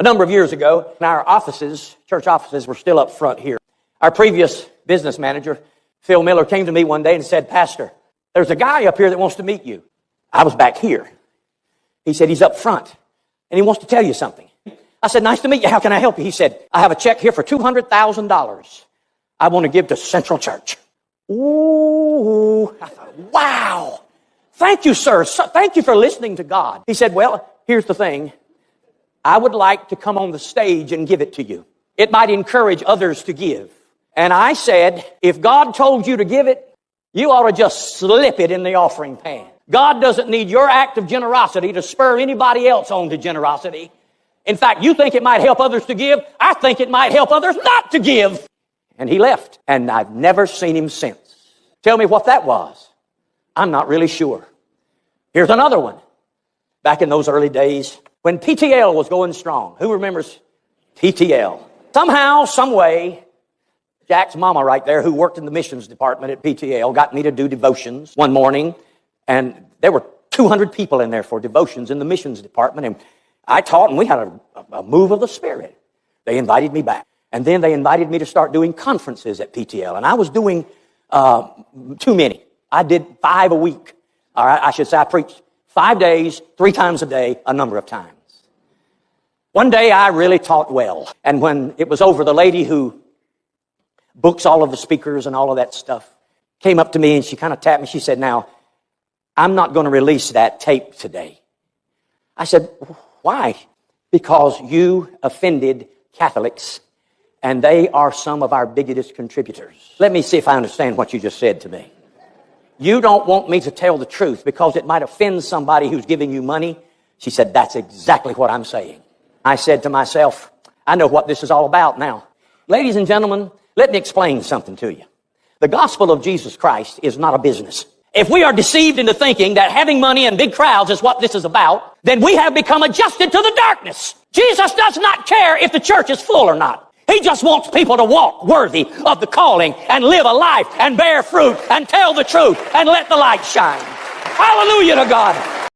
A number of years ago, our offices, church offices, were still up front here. Our previous business manager, Phil Miller, came to me one day and said, "Pastor, there's a guy up here that wants to meet you." I was back here. He said, "He's up front, and he wants to tell you something." I said, "Nice to meet you. How can I help you?" He said, "I have a check here for $200,000. I want to give to Central Church." Ooh, I thought, wow. Thank you, sir. Thank you for listening to God. He said, "Well, here's the thing. I would like to come on the stage and give it to you. It might encourage others to give." And I said, "If God told you to give it, you ought to just slip it in the offering pan. God doesn't need your act of generosity to spur anybody else on to generosity. In fact, you think it might help others to give. I think it might help others not to give." And he left, and I've never seen him since. Tell me what that was. I'm not really sure. Here's another one. Back in those early days, when PTL was going strong. Who remembers PTL? Somehow, some way, Jack's mama right there, who worked in the missions department at PTL, got me to do devotions one morning, and there were 200 people in there for devotions in the missions department, and I taught, and we had a move of the Spirit. They invited me back, and then they invited me to start doing conferences at PTL, and I was doing too many. I did 5 a week. All right, I should say I preached 5 days, 3 times a day, a number of times. One day I really taught well. And when it was over, the lady who books all of the speakers and all of that stuff came up to me and she kind of tapped me. She said, "Now, I'm not going to release that tape today." I said, "Why?" "Because you offended Catholics and they are some of our biggest contributors." Let me see if I understand what you just said to me. You don't want me to tell the truth because it might offend somebody who's giving you money? She said, "That's exactly what I'm saying." I said to myself, I know what this is all about now. Ladies and gentlemen, let me explain something to you. The gospel of Jesus Christ is not a business. If we are deceived into thinking that having money and big crowds is what this is about, then we have become adjusted to the darkness. Jesus does not care if the church is full or not. He just wants people to walk worthy of the calling and live a life and bear fruit and tell the truth and let the light shine. Hallelujah to God.